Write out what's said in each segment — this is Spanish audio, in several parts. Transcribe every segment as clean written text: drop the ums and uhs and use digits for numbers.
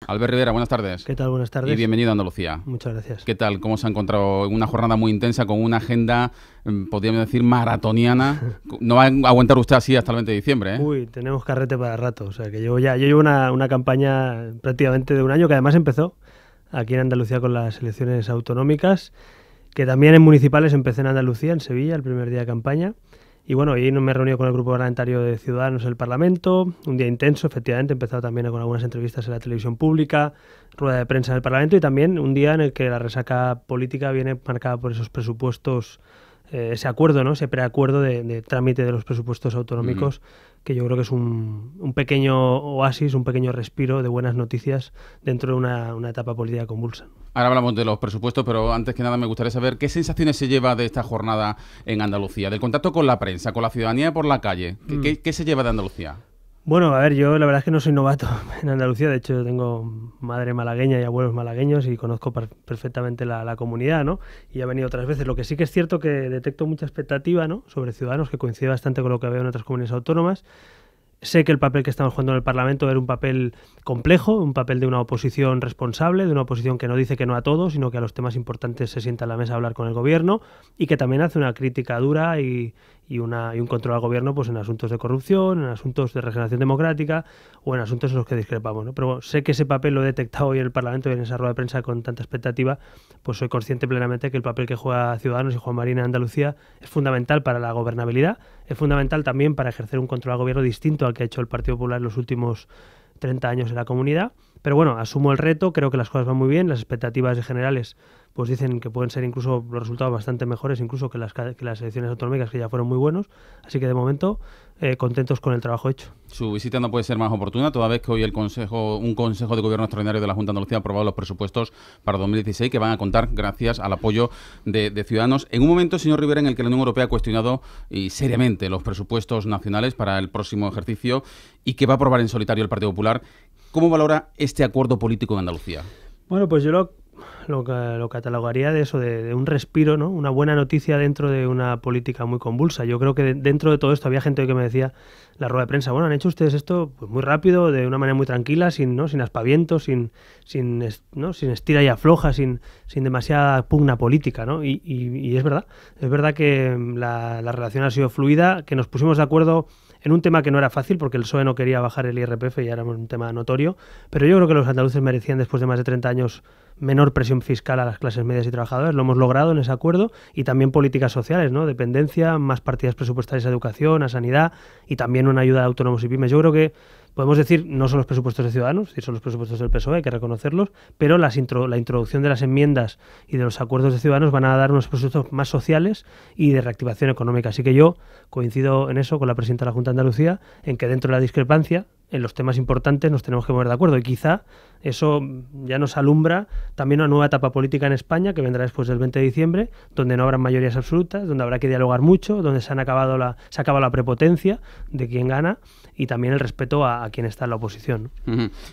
Albert Rivera, buenas tardes. ¿Qué tal? Buenas tardes. Y bienvenido a Andalucía. Muchas gracias. ¿Qué tal? ¿Cómo se ha encontrado en una jornada muy intensa con una agenda, podríamos decir, maratoniana? No va a aguantar usted así hasta el 20 de diciembre, ¿eh? Uy, tenemos carrete para rato. O sea, que yo llevo una campaña prácticamente de un año que además empezó aquí en Andalucía con las elecciones autonómicas, que también en municipales empecé en Andalucía, en Sevilla, el primer día de campaña. Y bueno, ahí me he reunido con el grupo parlamentario de Ciudadanos en el Parlamento, un día intenso, efectivamente, he empezado también con algunas entrevistas en la televisión pública, rueda de prensa en el Parlamento y también un día en el que la resaca política viene marcada por esos presupuestos, ese acuerdo, ¿no? Ese preacuerdo de trámite de los presupuestos autonómicos, que yo creo que es un pequeño oasis, un pequeño respiro de buenas noticias dentro de una etapa política convulsa. Ahora hablamos de los presupuestos, pero antes que nada me gustaría saber qué sensaciones se lleva de esta jornada en Andalucía, del contacto con la prensa, con la ciudadanía por la calle. ¿Qué se lleva de Andalucía? Bueno, a ver, yo la verdad es que no soy novato en Andalucía, de hecho tengo madre malagueña y abuelos malagueños y conozco perfectamente la comunidad, ¿no? Y he venido otras veces. Lo que sí que es cierto que detecto mucha expectativa, ¿no?, sobre Ciudadanos, que coincide bastante con lo que veo en otras comunidades autónomas. Sé que el papel que estamos jugando en el Parlamento era un papel complejo, un papel de una oposición responsable, de una oposición que no dice que no a todo, sino que a los temas importantes se sienta a la mesa a hablar con el gobierno y que también hace una crítica dura y un control al gobierno pues en asuntos de corrupción, en asuntos de regeneración democrática o en asuntos en los que discrepamos, ¿no? Pero bueno, sé que ese papel lo he detectado hoy en el Parlamento y en esa rueda de prensa con tanta expectativa, pues soy consciente plenamente que el papel que juega Ciudadanos y Juan Marín en Andalucía es fundamental para la gobernabilidad, es fundamental también para ejercer un control al gobierno distinto al que ha hecho el Partido Popular en los últimos 30 años en la comunidad. Pero bueno, asumo el reto, creo que las cosas van muy bien, las expectativas generales pues dicen que pueden ser incluso los resultados bastante mejores incluso que las elecciones autonómicas, que ya fueron muy buenos, así que de momento contentos con el trabajo hecho. Su visita no puede ser más oportuna, toda vez que hoy un Consejo de Gobierno Extraordinario de la Junta de Andalucía ha aprobado los presupuestos para 2016 que van a contar gracias al apoyo de Ciudadanos. En un momento, señor Rivera, en el que la Unión Europea ha cuestionado seriamente los presupuestos nacionales para el próximo ejercicio y que va a aprobar en solitario el Partido Popular, ¿cómo valora este acuerdo político en Andalucía? Bueno, pues yo lo catalogaría de eso, de un respiro, ¿no? Una buena noticia dentro de una política muy convulsa. Yo creo que dentro de todo esto había gente que me decía la rueda de prensa, bueno, han hecho ustedes esto pues muy rápido, de una manera muy tranquila, sin aspavientos, sin estira y afloja, sin demasiada pugna política, ¿no? Y es verdad que la relación ha sido fluida, que nos pusimos de acuerdo en un tema que no era fácil, porque el PSOE no quería bajar el IRPF y era un tema notorio, pero yo creo que los andaluces merecían, después de más de 30 años, menor presión fiscal a las clases medias y trabajadores. Lo hemos logrado en ese acuerdo, y también políticas sociales, ¿no? Dependencia, más partidas presupuestarias a educación, a sanidad, y también una ayuda a autónomos y pymes. Yo creo que podemos decir, no son los presupuestos de Ciudadanos, son los presupuestos del PSOE, hay que reconocerlos, pero la introducción de las enmiendas y de los acuerdos de Ciudadanos van a dar unos presupuestos más sociales y de reactivación económica. Así que yo coincido en eso con la presidenta de la Junta de Andalucía, en que dentro de la discrepancia, en los temas importantes nos tenemos que poner de acuerdo, y quizá eso ya nos alumbra también una nueva etapa política en España que vendrá después del 20 de diciembre, donde no habrá mayorías absolutas, donde habrá que dialogar mucho, donde se acaba la prepotencia de quien gana y también el respeto a quien está en la oposición.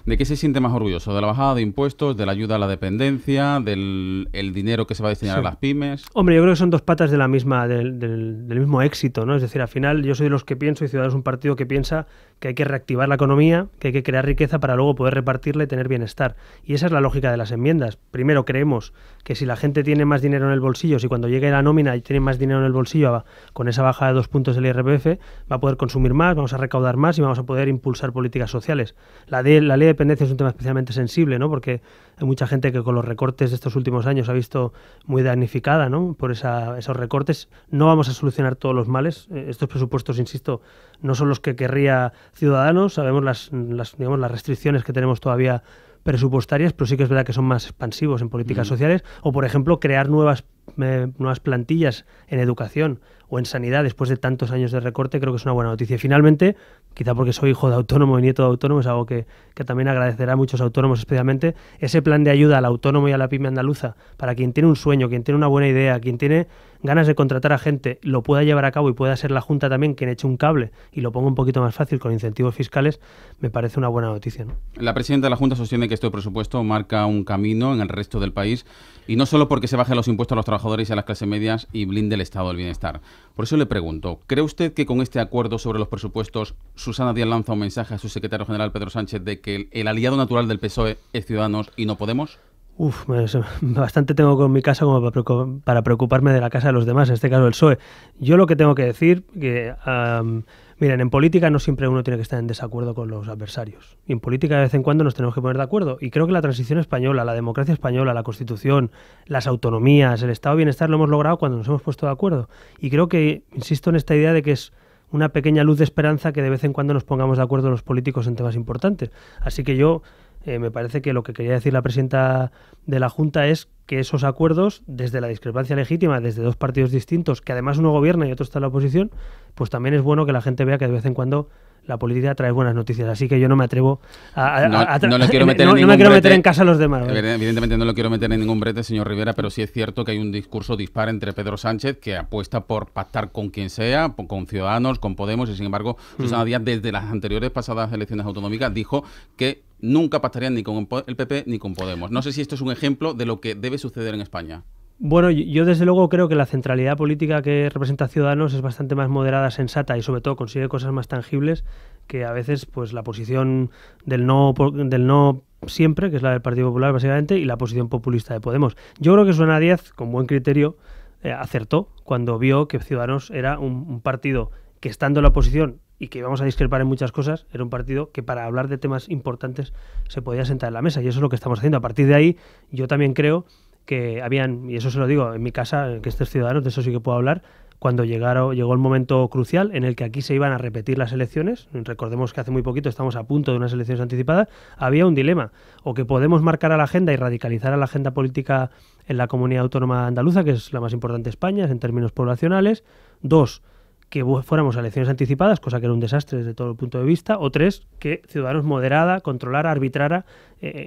¿De qué se siente más orgulloso? ¿De la bajada de impuestos, de la ayuda a la dependencia, del dinero que se va a destinar a las pymes? Hombre, yo creo que son dos patas de del mismo éxito, ¿no? Es decir, al final yo soy de los que pienso, y Ciudadanos es un partido que piensa que hay que reactivar la economía, que hay que crear riqueza para luego poder repartirla y tener bienestar. Y esa es la lógica de las enmiendas. Primero, creemos que si la gente tiene más dinero en el bolsillo, si cuando llegue la nómina y tiene más dinero en el bolsillo, con esa baja de 2 puntos del IRPF, va a poder consumir más, vamos a recaudar más y vamos a poder impulsar políticas sociales. La ley de dependencia es un tema especialmente sensible, ¿no? Porque hay mucha gente que con los recortes de estos últimos años ha visto muy damnificada, ¿no? Por esos recortes. No vamos a solucionar todos los males. Estos presupuestos, insisto, no son los que querría Ciudadanos. Sabemos las restricciones que tenemos todavía presupuestarias, pero sí que es verdad que son más expansivos en políticas sociales, o por ejemplo crear nuevas plantillas en educación o en sanidad después de tantos años de recorte. Creo que es una buena noticia. Y finalmente, quizá porque soy hijo de autónomo y nieto de autónomo, es algo que también agradecerá a muchos autónomos, especialmente ese plan de ayuda al autónomo y a la pyme andaluza, para quien tiene un sueño, quien tiene una buena idea, quien tiene ganas de contratar a gente, lo pueda llevar a cabo y pueda ser la Junta también quien eche un cable y lo ponga un poquito más fácil con incentivos fiscales, me parece una buena noticia, ¿no? La presidenta de la Junta sostiene que este presupuesto marca un camino en el resto del país, y no solo porque se bajen los impuestos a los trabajadores y a las clases medias y blinde el estado del bienestar. Por eso le pregunto, ¿cree usted que con este acuerdo sobre los presupuestos Susana Díaz lanza un mensaje a su secretario general Pedro Sánchez de que el aliado natural del PSOE es Ciudadanos y no Podemos? Bastante tengo con mi casa como para preocuparme de la casa de los demás, en este caso el PSOE. Yo lo que tengo que decir, miren, en política no siempre uno tiene que estar en desacuerdo con los adversarios. Y en política de vez en cuando nos tenemos que poner de acuerdo. Y creo que la transición española, la democracia española, la Constitución, las autonomías, el estado de bienestar lo hemos logrado cuando nos hemos puesto de acuerdo. Y creo que, insisto en esta idea de que es una pequeña luz de esperanza que de vez en cuando nos pongamos de acuerdo los políticos en temas importantes. Así que yo... me parece que lo que quería decir la presidenta de la Junta es que esos acuerdos, desde la discrepancia legítima, desde dos partidos distintos, que además uno gobierna y otro está en la oposición, pues también es bueno que la gente vea que de vez en cuando la política trae buenas noticias. Así que yo no me atrevo no me quiero meter en casa a los demás. ¿Vale? Evidentemente no lo quiero meter en ningún brete, señor Rivera, pero sí es cierto que hay un discurso dispar entre Pedro Sánchez, que apuesta por pactar con quien sea, con Ciudadanos, con Podemos, y sin embargo Susana Díaz, desde las anteriores pasadas elecciones autonómicas, dijo que nunca pactarían ni con el PP ni con Podemos. No sé si esto es un ejemplo de lo que debe suceder en España. Bueno, yo desde luego creo que la centralidad política que representa Ciudadanos es bastante más moderada, sensata y sobre todo consigue cosas más tangibles que a veces pues la posición del no siempre, que es la del Partido Popular básicamente, y la posición populista de Podemos. Yo creo que Susana Díaz, con buen criterio, acertó cuando vio que Ciudadanos era un partido que, estando en la oposición y que íbamos a discrepar en muchas cosas, era un partido que para hablar de temas importantes se podía sentar en la mesa, y eso es lo que estamos haciendo. A partir de ahí, yo también creo que habían, y eso se lo digo, en mi casa, que estos Ciudadanos, de eso sí que puedo hablar, cuando llegó el momento crucial en el que aquí se iban a repetir las elecciones, recordemos que hace muy poquito estamos a punto de unas elecciones anticipadas, había un dilema, o que podemos marcar a la agenda y radicalizar a la agenda política en la comunidad autónoma andaluza, que es la más importante de España en términos poblacionales, 2, que fuéramos a elecciones anticipadas, cosa que era un desastre desde todo el punto de vista, o 3, que Ciudadanos moderara, controlara, arbitrara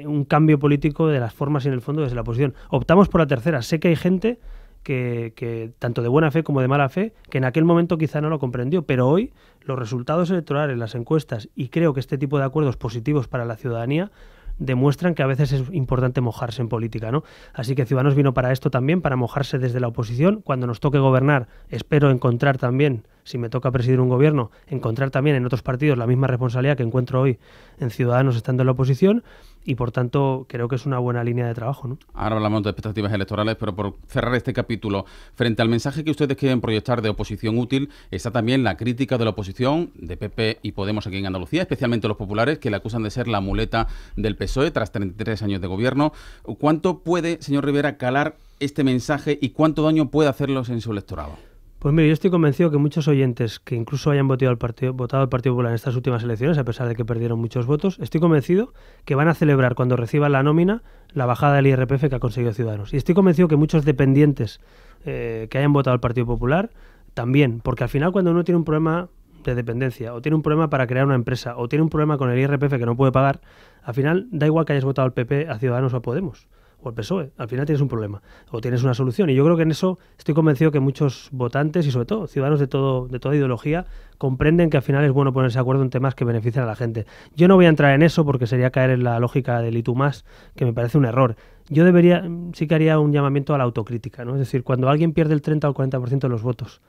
un cambio político de las formas y en el fondo desde la oposición. Optamos por la tercera. Sé que hay gente que tanto de buena fe como de mala fe, que en aquel momento quizá no lo comprendió, pero hoy los resultados electorales, las encuestas, y creo que este tipo de acuerdos positivos para la ciudadanía demuestran que a veces es importante mojarse en política, ¿no? Así que Ciudadanos vino para esto también, para mojarse desde la oposición. Cuando nos toque gobernar, espero encontrar también, si me toca presidir un gobierno, encontrar también en otros partidos la misma responsabilidad que encuentro hoy en Ciudadanos estando en la oposición, y por tanto creo que es una buena línea de trabajo, ¿no? Ahora hablamos de expectativas electorales, pero por cerrar este capítulo, frente al mensaje que ustedes quieren proyectar de oposición útil, está también la crítica de la oposición, de PP y Podemos aquí en Andalucía, especialmente los populares, que le acusan de ser la muleta del PSOE tras 33 años de gobierno. ¿Cuánto puede, señor Rivera, calar este mensaje y cuánto daño puede hacerlos en su electorado? Pues mire, yo estoy convencido que muchos oyentes que incluso hayan votado al Partido Popular en estas últimas elecciones, a pesar de que perdieron muchos votos, estoy convencido que van a celebrar cuando reciban la nómina la bajada del IRPF que ha conseguido Ciudadanos. Y estoy convencido que muchos dependientes que hayan votado al Partido Popular también, porque al final cuando uno tiene un problema de dependencia o tiene un problema para crear una empresa o tiene un problema con el IRPF que no puede pagar, al final da igual que hayas votado al PP, a Ciudadanos o a Podemos o al PSOE, al final tienes un problema o tienes una solución, y yo creo que en eso estoy convencido que muchos votantes y sobre todo ciudadanos de toda ideología comprenden que al final es bueno ponerse de acuerdo en temas que benefician a la gente. Yo no voy a entrar en eso porque sería caer en la lógica del y tú más, que me parece un error. Yo sí que haría un llamamiento a la autocrítica, ¿no? Es decir, cuando alguien pierde el 30 o el 40% de los votos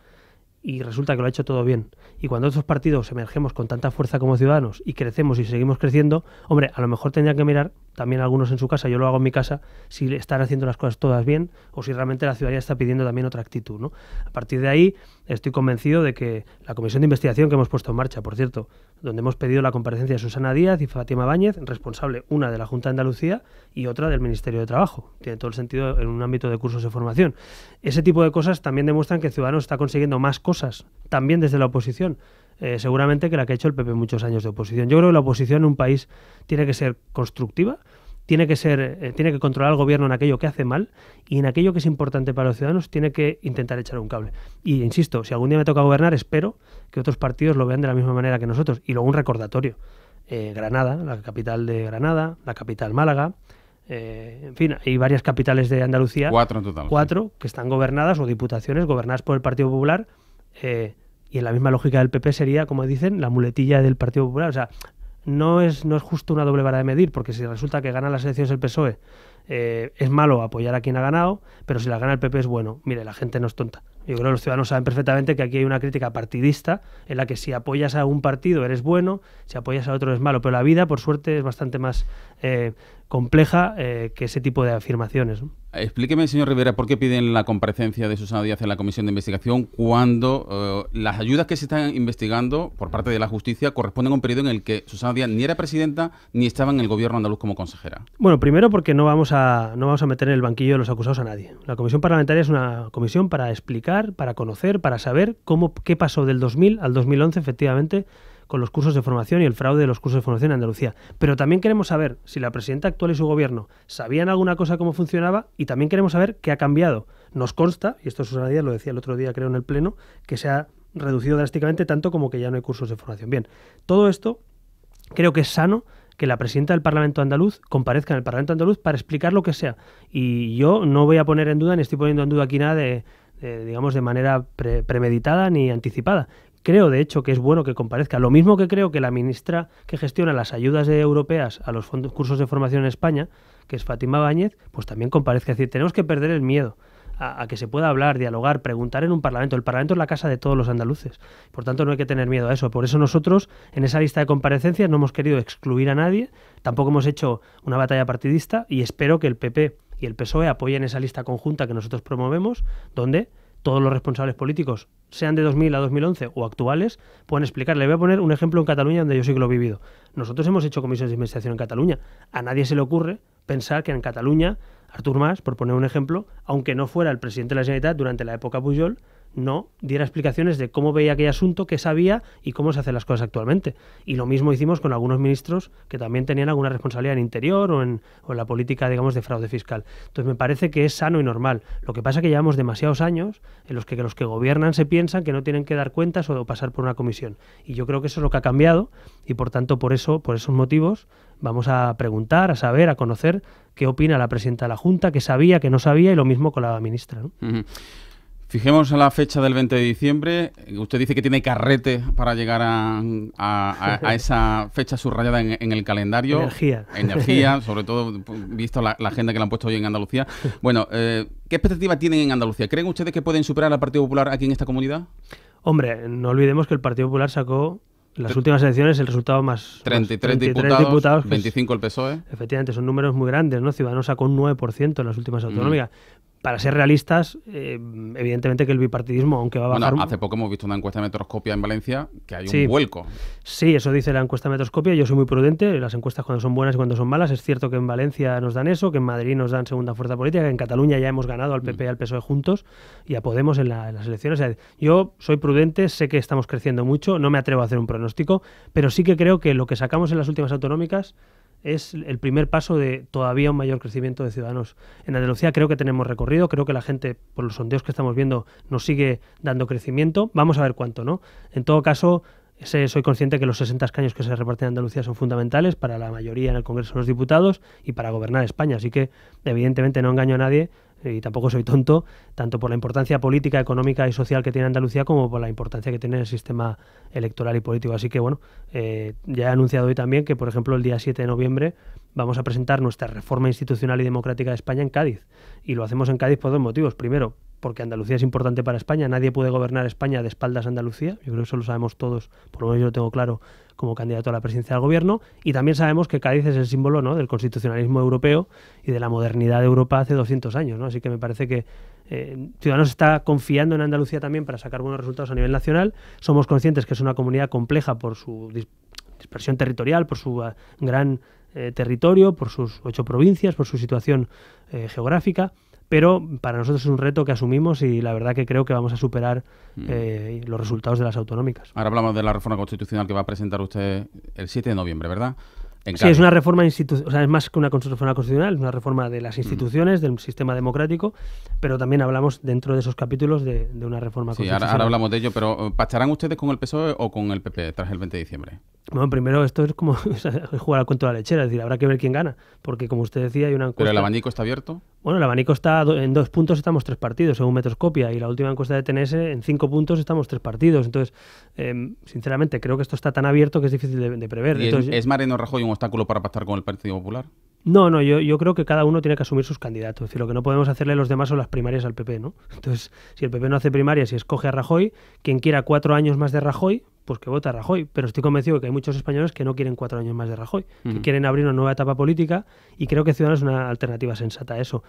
y resulta que lo ha hecho todo bien, y cuando otros partidos emergemos con tanta fuerza como Ciudadanos y crecemos y seguimos creciendo, hombre, a lo mejor tendría que mirar también algunos en su casa, yo lo hago en mi casa, si están haciendo las cosas todas bien o si realmente la ciudadanía está pidiendo también otra actitud, ¿no? A partir de ahí estoy convencido de que la comisión de investigación que hemos puesto en marcha, por cierto, donde hemos pedido la comparecencia de Susana Díaz y Fátima Báñez, responsable una de la Junta de Andalucía y otra del Ministerio de Trabajo, tiene todo el sentido en un ámbito de cursos de formación. Ese tipo de cosas también demuestran que Ciudadanos está consiguiendo más cosas, también desde la oposición, seguramente que la que ha hecho el PP en muchos años de oposición. Yo creo que la oposición en un país tiene que ser constructiva, tiene que controlar al gobierno en aquello que hace mal, y en aquello que es importante para los ciudadanos tiene que intentar echar un cable. Y insisto, si algún día me toca gobernar, espero que otros partidos lo vean de la misma manera que nosotros. Y luego un recordatorio. Granada, la capital de Granada, la capital Málaga, en fin, hay varias capitales de Andalucía. 4 en total. 4 que están gobernadas, o diputaciones gobernadas por el Partido Popular, y en la misma lógica del PP sería, como dicen, la muletilla del Partido Popular. O sea, no es justo una doble vara de medir, porque si resulta que gana las elecciones el PSOE, es malo apoyar a quien ha ganado, pero si la gana el PP es bueno. Mire, la gente no es tonta. Yo creo que los ciudadanos saben perfectamente que aquí hay una crítica partidista en la que si apoyas a un partido eres bueno, si apoyas a otro eres malo, pero la vida, por suerte, es bastante más compleja que ese tipo de afirmaciones, ¿no? Explíqueme, señor Rivera, ¿por qué piden la comparecencia de Susana Díaz en la comisión de investigación cuando las ayudas que se están investigando por parte de la justicia corresponden a un periodo en el que Susana Díaz ni era presidenta ni estaba en el gobierno andaluz como consejera? Bueno, primero porque no vamos a meter en el banquillo de los acusados a nadie. La comisión parlamentaria es una comisión para explicar, para conocer, para saber qué pasó del 2000 al 2011, efectivamente, con los cursos de formación y el fraude de los cursos de formación en Andalucía. Pero también queremos saber si la presidenta actual y su gobierno sabían alguna cosa cómo funcionaba, y también queremos saber qué ha cambiado. Nos consta, y esto Susana Díaz lo decía el otro día, creo, en el Pleno, que se ha reducido drásticamente tanto como que ya no hay cursos de formación. Bien, todo esto creo que es sano que la presidenta del Parlamento andaluz comparezca en el Parlamento andaluz para explicar lo que sea. Y yo no voy a poner en duda, ni estoy poniendo en duda aquí nada digamos, de manera premeditada ni anticipada. Creo, de hecho, que es bueno que comparezca. Lo mismo que creo que la ministra que gestiona las ayudas europeas a los cursos de formación en España, que es Fátima Báñez, pues también comparezca. Es decir, tenemos que perder el miedo a que se pueda hablar, dialogar, preguntar en un Parlamento. El Parlamento es la casa de todos los andaluces. Por tanto, no hay que tener miedo a eso. Por eso nosotros, en esa lista de comparecencias, no hemos querido excluir a nadie, tampoco hemos hecho una batalla partidista, y espero que el PP y el PSOE apoyen esa lista conjunta que nosotros promovemos, donde todos los responsables políticos, sean de 2000 a 2011 o actuales, pueden explicar. Le voy a poner un ejemplo en Cataluña donde yo sí que lo he vivido. Nosotros hemos hecho comisiones de investigación en Cataluña. A nadie se le ocurre pensar que en Cataluña Artur Mas, por poner un ejemplo, aunque no fuera el presidente de la Generalitat durante la época Pujol, no diera explicaciones de cómo veía aquel asunto, qué sabía y cómo se hacen las cosas actualmente. Y lo mismo hicimos con algunos ministros que también tenían alguna responsabilidad en Interior o en la política, digamos, de fraude fiscal. Entonces me parece que es sano y normal. Lo que pasa es que llevamos demasiados años en los que los que gobiernan se piensan que no tienen que dar cuentas o pasar por una comisión. Y yo creo que eso es lo que ha cambiado, y por tanto, por esos motivos, vamos a preguntar, a saber, a conocer qué opina la presidenta de la Junta, qué sabía, qué no sabía, y lo mismo con la ministra, ¿no? Uh-huh. Fijemos la fecha del 20 de diciembre. Usted dice que tiene carrete para llegar a esa fecha subrayada en el calendario. Energía, sobre todo visto la agenda que le han puesto hoy en Andalucía. Bueno, ¿qué expectativa tienen en Andalucía? ¿Creen ustedes que pueden superar al Partido Popular aquí en esta comunidad? Hombre, no olvidemos que el Partido Popular sacó en las últimas elecciones el resultado más... 33 diputados, 25 el PSOE. Efectivamente, son números muy grandes, ¿no? Ciudadanos sacó un 9% en las últimas autonómicas. Para ser realistas, evidentemente que el bipartidismo, aunque va a bajar... Bueno, hace poco hemos visto una encuesta de Metroscopia en Valencia que hay un vuelco. Sí, eso dice la encuesta de Metroscopia. Yo soy muy prudente. Las encuestas cuando son buenas y cuando son malas. Es cierto que en Valencia nos dan eso, que en Madrid nos dan segunda fuerza política, que en Cataluña ya hemos ganado al PP y al PSOE juntos y a Podemos en las elecciones. O sea, yo soy prudente, sé que estamos creciendo mucho, no me atrevo a hacer un pronóstico, pero sí que creo que lo que sacamos en las últimas autonómicas es el primer paso de todavía un mayor crecimiento de ciudadanos en Andalucía. Creo que tenemos recorrido, creo que la gente, por los sondeos que estamos viendo, nos sigue dando crecimiento. Vamos a ver cuánto, ¿no? En todo caso, soy consciente que los 60 escaños que se reparten en Andalucía son fundamentales para la mayoría en el Congreso de los Diputados y para gobernar España. Así que, evidentemente, no engaño a nadie, y tampoco soy tonto, tanto por la importancia política, económica y social que tiene Andalucía como por la importancia que tiene el sistema electoral y político. Así que, bueno, ya he anunciado hoy también que, por ejemplo, el día 7 de noviembre vamos a presentar nuestra reforma institucional y democrática de España en Cádiz. Y lo hacemos en Cádiz por dos motivos. Primero, porque Andalucía es importante para España. Nadie puede gobernar España de espaldas a Andalucía. Yo creo que eso lo sabemos todos, por lo menos yo lo tengo claro como candidato a la presidencia del gobierno. Y también sabemos que Cádiz es el símbolo, ¿no?, del constitucionalismo europeo y de la modernidad de Europa hace 200 años, ¿no? Así que me parece que Ciudadanos está confiando en Andalucía también para sacar buenos resultados a nivel nacional. Somos conscientes que es una comunidad compleja por su dispersión territorial, por su gran territorio, por sus 8 provincias, por su situación geográfica. Pero para nosotros es un reto que asumimos y la verdad que creo que vamos a superar los resultados de las autonómicas. Ahora hablamos de la reforma constitucional que va a presentar usted el 7 de noviembre, ¿verdad? Sí, es una reforma institucional, o sea, es más que una reforma constitucional, es una reforma de las instituciones, del sistema democrático, pero también hablamos dentro de esos capítulos de una reforma constitucional. Ahora hablamos de ello, pero ¿pacharán ustedes con el PSOE o con el PP tras el 20 de diciembre? Bueno, primero esto es como jugar al cuento de la lechera, es decir, habrá que ver quién gana, porque como usted decía hay una encuesta... ¿Pero el abanico está abierto? Bueno, el abanico está en 2 puntos, estamos 3 partidos, según Metroscopia, y la última encuesta de TNS en 5 puntos estamos 3 partidos. Entonces, sinceramente, creo que esto está tan abierto que es difícil de prever. ¿Y entonces, es Mariano Rajoy un obstáculo para pactar con el Partido Popular? No, yo creo que cada uno tiene que asumir sus candidatos. Es decir, lo que no podemos hacerle los demás son las primarias al PP, ¿no? Entonces, si el PP no hace primarias y escoge a Rajoy, quien quiera 4 años más de Rajoy, pues que vote a Rajoy. Pero estoy convencido de que hay muchos españoles que no quieren 4 años más de Rajoy, que quieren abrir una nueva etapa política, y creo que Ciudadanos es una alternativa sensata a eso.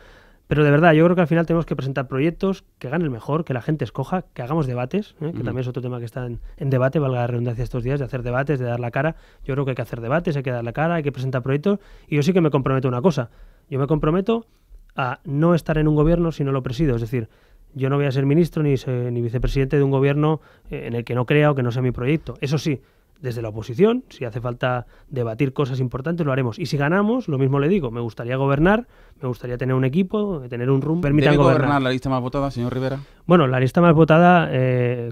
Pero de verdad, yo creo que al final tenemos que presentar proyectos que gane el mejor, que la gente escoja, que hagamos debates, que también es otro tema que está en debate, valga la redundancia estos días, de hacer debates, de dar la cara. Yo creo que hay que hacer debates, hay que dar la cara, hay que presentar proyectos, y yo sí que me comprometo a una cosa. Yo me comprometo a no estar en un gobierno si no lo presido, es decir, yo no voy a ser ministro ni vicepresidente de un gobierno en el que no crea o que no sea mi proyecto. Eso sí, desde la oposición, si hace falta debatir cosas importantes, lo haremos. Y si ganamos, lo mismo le digo, me gustaría gobernar, me gustaría tener un equipo, tener un rumbo. ¿Debe gobernar la lista más votada, señor Rivera? Bueno, la lista más votada,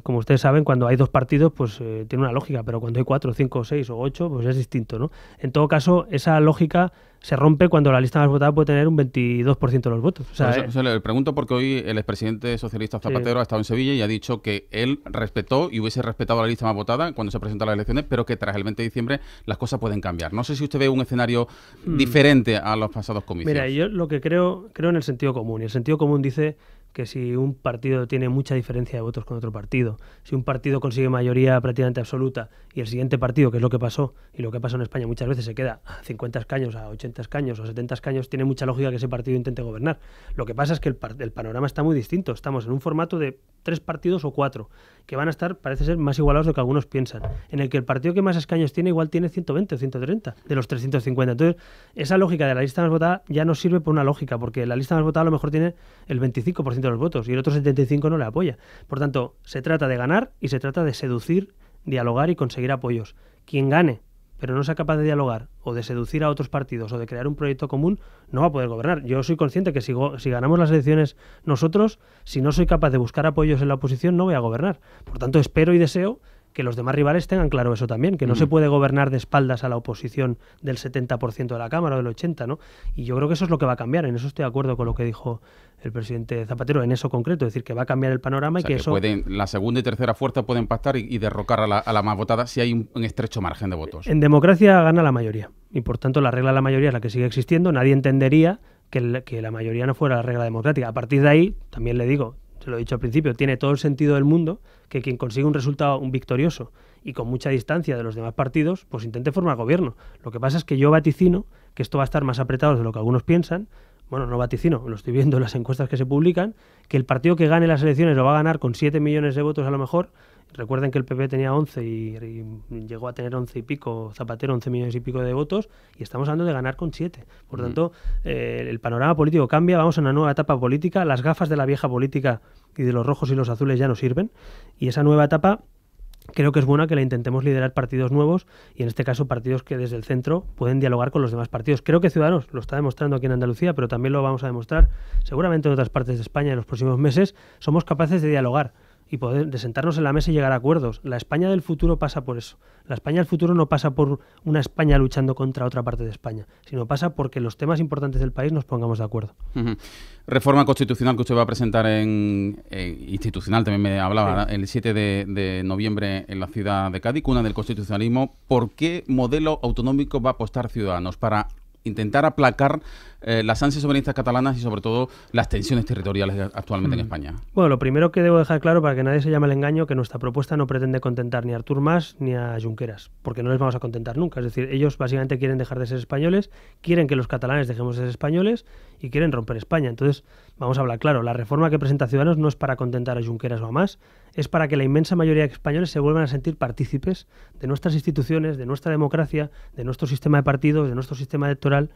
como ustedes saben, cuando hay 2 partidos, pues tiene una lógica, pero cuando hay 4, 5, 6 o 8, pues es distinto, ¿no? En todo caso, esa lógica se rompe cuando la lista más votada puede tener un 22% de los votos. O sea, eso le pregunto porque hoy el expresidente socialista Zapatero ha estado en Sevilla y ha dicho que él respetó y hubiese respetado la lista más votada cuando se presentaron las elecciones, pero que tras el 20 de diciembre las cosas pueden cambiar. No sé si usted ve un escenario diferente a los pasados comicios. Mira, yo lo que creo en el sentido común, y el sentido común dice que si un partido tiene mucha diferencia de votos con otro partido, si un partido consigue mayoría prácticamente absoluta y el siguiente partido, que es lo que pasó y lo que pasa en España muchas veces, se queda a 50 escaños, a 80 escaños o a 70 escaños, tiene mucha lógica que ese partido intente gobernar. Lo que pasa es que el panorama está muy distinto. Estamos en un formato de 3 partidos o 4, que van a estar, parece ser, más igualados de lo que algunos piensan, en el que el partido que más escaños tiene igual tiene 120 o 130 de los 350. Entonces, esa lógica de la lista más votada ya no sirve por una lógica, porque la lista más votada a lo mejor tiene el 25% de los votos y el otro 75% no le apoya. Por tanto, se trata de ganar y se trata de seducir, dialogar y conseguir apoyos. Quien gane, pero no sea capaz de dialogar o de seducir a otros partidos o de crear un proyecto común, no va a poder gobernar. Yo soy consciente que si ganamos las elecciones nosotros, si no soy capaz de buscar apoyos en la oposición, no voy a gobernar. Por tanto, espero y deseo que los demás rivales tengan claro eso también, que no se puede gobernar de espaldas a la oposición del 70% de la Cámara o del 80%, ¿no? Y yo creo que eso es lo que va a cambiar. En eso estoy de acuerdo con lo que dijo el presidente Zapatero, en eso concreto, es decir, que va a cambiar el panorama. O sea, y que eso... la segunda y tercera fuerza pueden pactar y derrocar a la más votada si hay un estrecho margen de votos. En democracia gana la mayoría y por tanto la regla de la mayoría es la que sigue existiendo. Nadie entendería que la mayoría no fuera la regla democrática. A partir de ahí, también le digo, se lo he dicho al principio, tiene todo el sentido del mundo que quien consiga un resultado victorioso y con mucha distancia de los demás partidos, pues intente formar gobierno. Lo que pasa es que yo vaticino que esto va a estar más apretado de lo que algunos piensan. Bueno, no vaticino, lo estoy viendo en las encuestas que se publican, que el partido que gane las elecciones lo va a ganar con 7 millones de votos a lo mejor. Recuerden que el PP tenía 11 y llegó a tener 11 y pico, Zapatero 11 millones y pico de votos, y estamos hablando de ganar con 7. Por tanto, el panorama político cambia, vamos a una nueva etapa política, las gafas de la vieja política y de los rojos y los azules ya no sirven, y esa nueva etapa creo que es buena que la intentemos liderar partidos nuevos y en este caso partidos que desde el centro pueden dialogar con los demás partidos. Creo que Ciudadanos lo está demostrando aquí en Andalucía, pero también lo vamos a demostrar seguramente en otras partes de España en los próximos meses. Somos capaces de dialogar y de sentarnos en la mesa y llegar a acuerdos. La España del futuro pasa por eso. La España del futuro no pasa por una España luchando contra otra parte de España, sino pasa porque los temas importantes del país nos pongamos de acuerdo. Reforma constitucional que usted va a presentar institucional, también me hablaba, sí, el 7 de noviembre en la ciudad de Cádiz, cuna del constitucionalismo. ¿Por qué modelo autonómico va a apostar Ciudadanos para intentar aplacar las ansias soberanistas catalanas y sobre todo las tensiones territoriales actualmente en España? Bueno, lo primero que debo dejar claro para que nadie se llame al engaño, que nuestra propuesta no pretende contentar ni a Artur Mas ni a Junqueras, porque no les vamos a contentar nunca. Es decir, ellos básicamente quieren dejar de ser españoles, quieren que los catalanes dejemos de ser españoles y quieren romper España. Entonces, vamos a hablar claro, la reforma que presenta Ciudadanos no es para contentar a Junqueras o a Mas, es para que la inmensa mayoría de españoles se vuelvan a sentir partícipes de nuestras instituciones, de nuestra democracia, de nuestro sistema de partidos, de nuestro sistema electoral.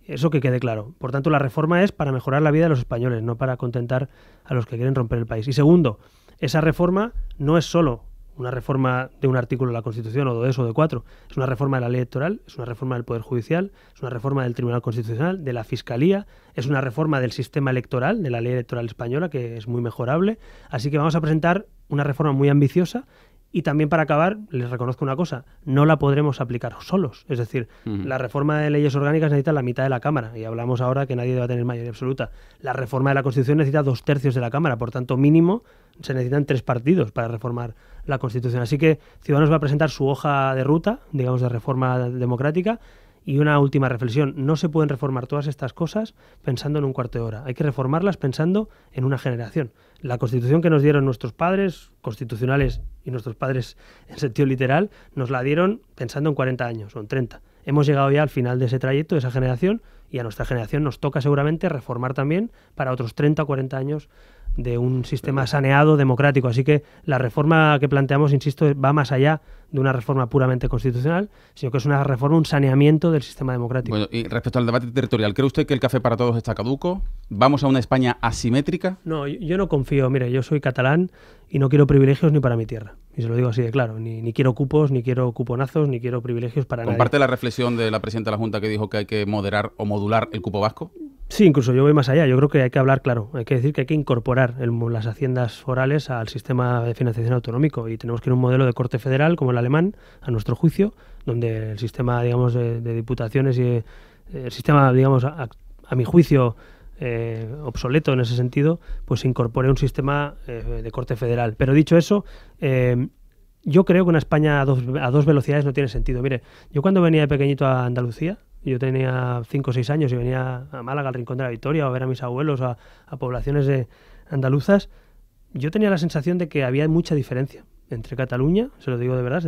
Eso que quede claro. Por tanto, la reforma es para mejorar la vida de los españoles, no para contentar a los que quieren romper el país. Y segundo, esa reforma no es solo una reforma de un artículo de la Constitución o de 2 o de 4. Es una reforma de la ley electoral, es una reforma del Poder Judicial, es una reforma del Tribunal Constitucional, de la Fiscalía, es una reforma del sistema electoral, de la ley electoral española, que es muy mejorable. Así que vamos a presentar una reforma muy ambiciosa. Y también, para acabar, les reconozco una cosa, no la podremos aplicar solos. Es decir, la reforma de leyes orgánicas necesita la mitad de la Cámara, y hablamos ahora que nadie debe tener mayoría absoluta. La reforma de la Constitución necesita 2/3 de la Cámara, por tanto, mínimo, se necesitan 3 partidos para reformar la Constitución. Así que Ciudadanos va a presentar su hoja de ruta, digamos, de reforma democrática, Y una última reflexión, no se pueden reformar todas estas cosas pensando en un cuarto de hora, hay que reformarlas pensando en una generación. La Constitución que nos dieron nuestros padres constitucionales y nuestros padres en sentido literal, nos la dieron pensando en 40 años o en 30. Hemos llegado ya al final de ese trayecto, de esa generación, y a nuestra generación nos toca seguramente reformar también para otros 30 o 40 años de un sistema saneado, democrático. Así que la reforma que planteamos, insisto, va más allá de una reforma puramente constitucional, sino que es una reforma, un saneamiento del sistema democrático. Bueno, y respecto al debate territorial, ¿cree usted que el café para todos está caduco? ¿Vamos a una España asimétrica? No, yo no confío. Mire, yo soy catalán y no quiero privilegios ni para mi tierra. Y se lo digo así de claro. Ni quiero cupos, ni quiero cuponazos, ni quiero privilegios para nadie. ¿Comparte la reflexión de la presidenta de la Junta que dijo que hay que moderar o modular el cupo vasco? Sí, incluso yo voy más allá. Yo creo que hay que hablar claro. Hay que decir que hay que incorporar las haciendas forales al sistema de financiación autonómico y tenemos que ir a un modelo de corte federal como el alemán, a nuestro juicio, donde el sistema, digamos, de diputaciones y el sistema, digamos, a mi juicio, obsoleto en ese sentido, pues se incorpore un sistema de corte federal. Pero dicho eso, yo creo que una España a dos velocidades no tiene sentido. Mire, yo cuando venía de pequeñito a Andalucía, yo tenía 5 o 6 años y venía a Málaga, al Rincón de la Victoria, o a ver a mis abuelos, a poblaciones andaluzas, yo tenía la sensación de que había mucha diferencia entre Cataluña, se lo digo de verdad,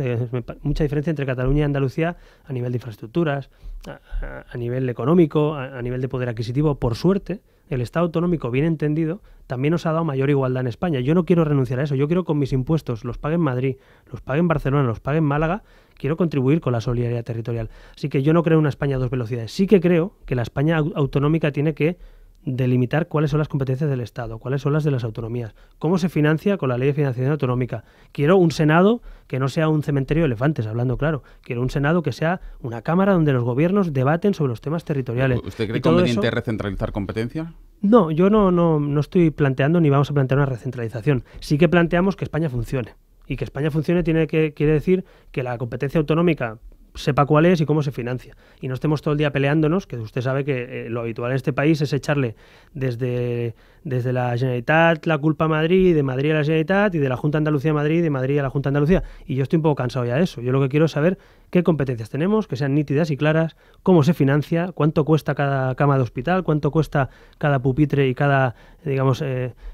mucha diferencia entre Cataluña y Andalucía a nivel de infraestructuras, a nivel económico, a nivel de poder adquisitivo. Por suerte, el Estado autonómico, bien entendido, también nos ha dado mayor igualdad en España. Yo no quiero renunciar a eso. Yo quiero que con mis impuestos los pague en Madrid, los pague en Barcelona, los pague en Málaga. Quiero contribuir con la solidaridad territorial. Así que yo no creo en una España a dos velocidades. Sí que creo que la España autonómica tiene que delimitar cuáles son las competencias del Estado, cuáles son las de las autonomías, cómo se financia con la ley de financiación autonómica. Quiero un Senado que no sea un cementerio de elefantes, hablando claro. Quiero un Senado que sea una cámara donde los gobiernos debaten sobre los temas territoriales. ¿Usted cree conveniente recentralizar competencia? No, yo no estoy planteando ni vamos a plantear una recentralización. Sí que planteamos que España funcione. Y que España funcione quiere decir que la competencia autonómica sepa cuál es y cómo se financia. Y no estemos todo el día peleándonos, que usted sabe que lo habitual en este país es echarle desde la Generalitat la culpa a Madrid, de Madrid a la Generalitat, y de la Junta de Andalucía a Madrid, de Madrid a la Junta de Andalucía. Y yo estoy un poco cansado ya de eso. Yo lo que quiero es saber qué competencias tenemos, que sean nítidas y claras, cómo se financia, cuánto cuesta cada cama de hospital, cuánto cuesta cada pupitre y cada, digamos,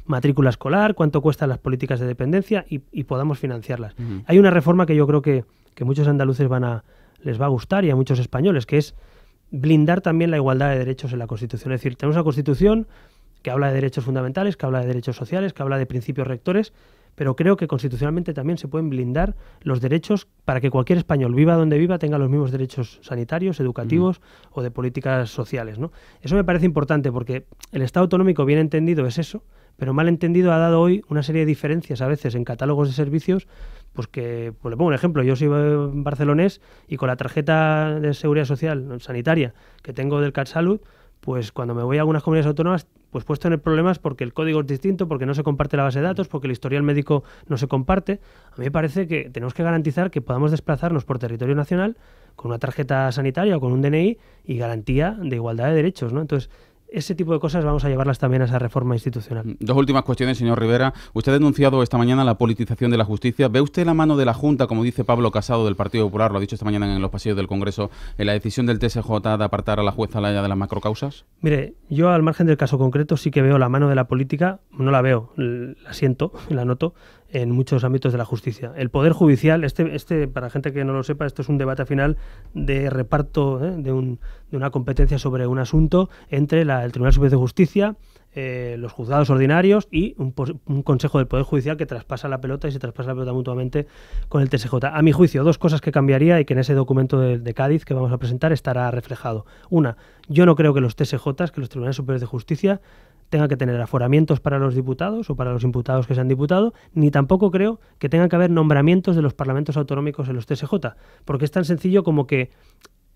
matrícula escolar, cuánto cuestan las políticas de dependencia y podamos financiarlas. Hay una reforma que yo creo que muchos andaluces les va a gustar y a muchos españoles, que es blindar también la igualdad de derechos en la Constitución. Es decir, tenemos una Constitución que habla de derechos fundamentales, que habla de derechos sociales, que habla de principios rectores, pero creo que constitucionalmente también se pueden blindar los derechos para que cualquier español, viva donde viva, tenga los mismos derechos sanitarios, educativos o de políticas sociales, ¿no? Eso me parece importante porque el Estado autonómico, bien entendido, es eso, pero mal entendido ha dado hoy una serie de diferencias a veces en catálogos de servicios. Pues le pongo un ejemplo, yo soy barcelonés y con la tarjeta de seguridad social sanitaria que tengo del CatSalut, pues cuando me voy a algunas comunidades autónomas, pues puedo tener problemas porque el código es distinto, porque no se comparte la base de datos, porque el historial médico no se comparte. A mí me parece que tenemos que garantizar que podamos desplazarnos por territorio nacional con una tarjeta sanitaria o con un DNI y garantía de igualdad de derechos, ¿no? Entonces, ese tipo de cosas vamos a llevarlas también a esa reforma institucional. Dos últimas cuestiones, señor Rivera. Usted ha denunciado esta mañana la politización de la justicia. ¿Ve usted la mano de la Junta, como dice Pablo Casado del Partido Popular, lo ha dicho esta mañana en los pasillos del Congreso, en la decisión del TSJ de apartar a la jueza Laya de las macrocausas? Mire, yo al margen del caso concreto sí que veo la mano de la política, no la veo, la siento, la noto, en muchos ámbitos de la justicia. El Poder Judicial, para gente que no lo sepa, esto es un debate final de reparto de una competencia sobre un asunto entre el Tribunal Superior de Justicia, los juzgados ordinarios y un consejo del Poder Judicial que traspasa la pelota y se traspasa la pelota mutuamente con el TSJ. A mi juicio, dos cosas que cambiaría y que en ese documento de Cádiz que vamos a presentar estará reflejado. Una, yo no creo que los TSJs, que los Tribunales Superiores de Justicia, tengan que tener aforamientos para los diputados o para los imputados que se han diputado, ni tampoco creo que tengan que haber nombramientos de los parlamentos autonómicos en los TSJ, porque es tan sencillo como que,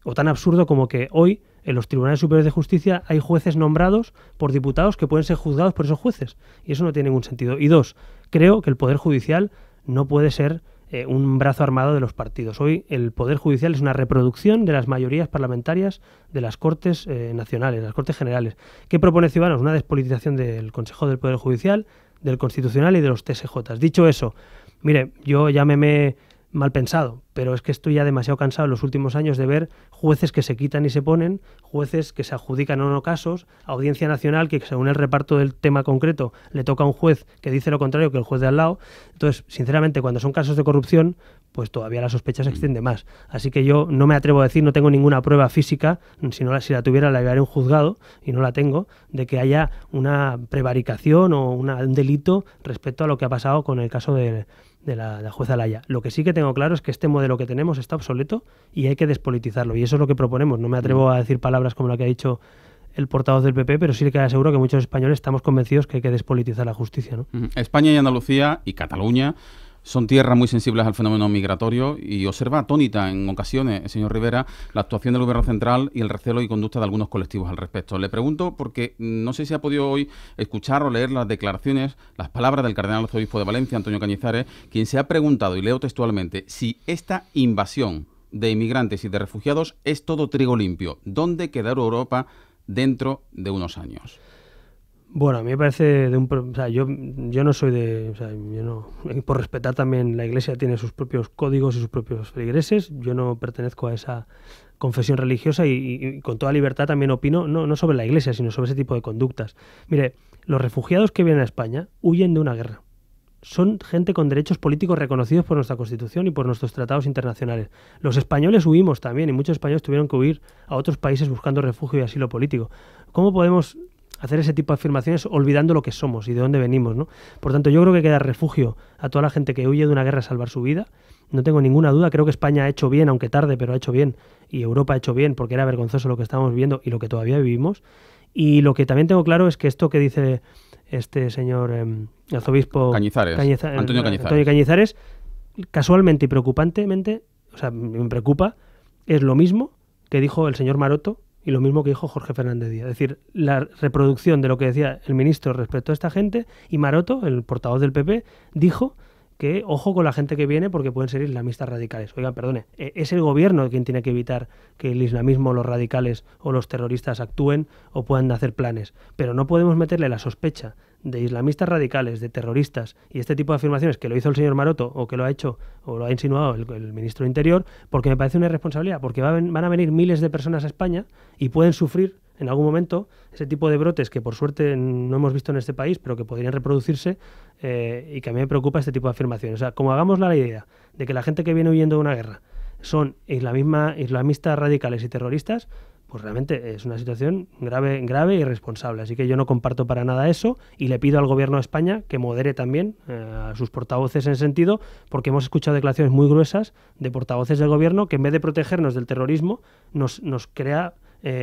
o tan absurdo como que hoy en los Tribunales Superiores de Justicia hay jueces nombrados por diputados que pueden ser juzgados por esos jueces, y eso no tiene ningún sentido. Y dos, creo que el Poder Judicial no puede ser un brazo armado de los partidos. Hoy el Poder Judicial es una reproducción de las mayorías parlamentarias de las Cortes nacionales, las Cortes Generales. ¿Qué propone Ciudadanos? Una despolitización del Consejo del Poder Judicial, del Constitucional y de los TSJs. Dicho eso, mire, yo llámeme mal pensado, pero es que estoy ya demasiado cansado en los últimos años de ver jueces que se quitan y se ponen, jueces que se adjudican o no casos, Audiencia Nacional que según el reparto del tema concreto le toca a un juez que dice lo contrario que el juez de al lado. Entonces, sinceramente, cuando son casos de corrupción, pues todavía la sospecha se extiende más. Así que yo no me atrevo a decir, no tengo ninguna prueba física, si la tuviera la llevaré a un juzgado, y no la tengo, de que haya una prevaricación o un delito respecto a lo que ha pasado con el caso de la jueza Laya. Lo que sí que tengo claro es que este modelo que tenemos está obsoleto y hay que despolitizarlo. Y eso es lo que proponemos. No me atrevo a decir palabras como la que ha dicho el portavoz del PP, pero sí que aseguro que muchos españoles estamos convencidos que hay que despolitizar la justicia, ¿no? España y Andalucía y Cataluña son tierras muy sensibles al fenómeno migratorio y observa atónita en ocasiones, señor Rivera, la actuación del Gobierno central y el recelo y conducta de algunos colectivos al respecto. Le pregunto porque no sé si ha podido hoy escuchar o leer las declaraciones, las palabras del cardenal arzobispo de Valencia, Antonio Cañizares, quien se ha preguntado, y leo textualmente, si esta invasión de inmigrantes y de refugiados es todo trigo limpio. ¿Dónde quedará Europa dentro de unos años? Bueno, a mí me parece o sea, yo no soy de, o sea, yo no, por respetar también la Iglesia tiene sus propios códigos y sus propios feligreses. Yo no pertenezco a esa confesión religiosa y con toda libertad también opino no sobre la Iglesia, sino sobre ese tipo de conductas. Mire, los refugiados que vienen a España huyen de una guerra. Son gente con derechos políticos reconocidos por nuestra Constitución y por nuestros tratados internacionales. Los españoles huimos también y muchos españoles tuvieron que huir a otros países buscando refugio y asilo político. ¿Cómo podemos hacer ese tipo de afirmaciones olvidando lo que somos y de dónde venimos, ¿no? Por tanto, yo creo que hay que dar refugio a toda la gente que huye de una guerra a salvar su vida. No tengo ninguna duda, creo que España ha hecho bien, aunque tarde, pero ha hecho bien, y Europa ha hecho bien, porque era vergonzoso lo que estábamos viviendo y lo que todavía vivimos. Y lo que también tengo claro es que esto que dice este señor arzobispo Antonio Cañizares, casualmente y preocupantemente, o sea, me preocupa, es lo mismo que dijo el señor Maroto y lo mismo que dijo Jorge Fernández Díaz. Es decir, la reproducción de lo que decía el ministro respecto a esta gente, y Maroto, el portavoz del PP, dijo que ojo con la gente que viene porque pueden ser islamistas radicales. Oiga, perdone, es el gobierno quien tiene que evitar que el islamismo, los radicales o los terroristas actúen o puedan hacer planes. Pero no podemos meterle la sospecha de islamistas radicales, de terroristas y este tipo de afirmaciones que lo hizo el señor Maroto o que lo ha hecho o lo ha insinuado el ministro de Interior, porque me parece una irresponsabilidad, porque van a venir miles de personas a España y pueden sufrir en algún momento ese tipo de brotes que por suerte no hemos visto en este país, pero que podrían reproducirse y que a mí me preocupa este tipo de afirmaciones. O sea, como hagamos la idea de que la gente que viene huyendo de una guerra son islamistas radicales y terroristas, pues realmente es una situación grave e irresponsable. Así que yo no comparto para nada eso y le pido al Gobierno de España que modere también a sus portavoces en ese sentido, porque hemos escuchado declaraciones muy gruesas de portavoces del Gobierno que en vez de protegernos del terrorismo nos crea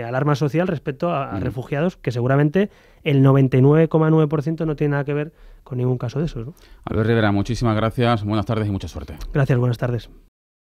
alarma social respecto a refugiados, que seguramente el 99,9% no tiene nada que ver con ningún caso de esos, ¿no? Albert Rivera, muchísimas gracias, buenas tardes y mucha suerte. Gracias, buenas tardes.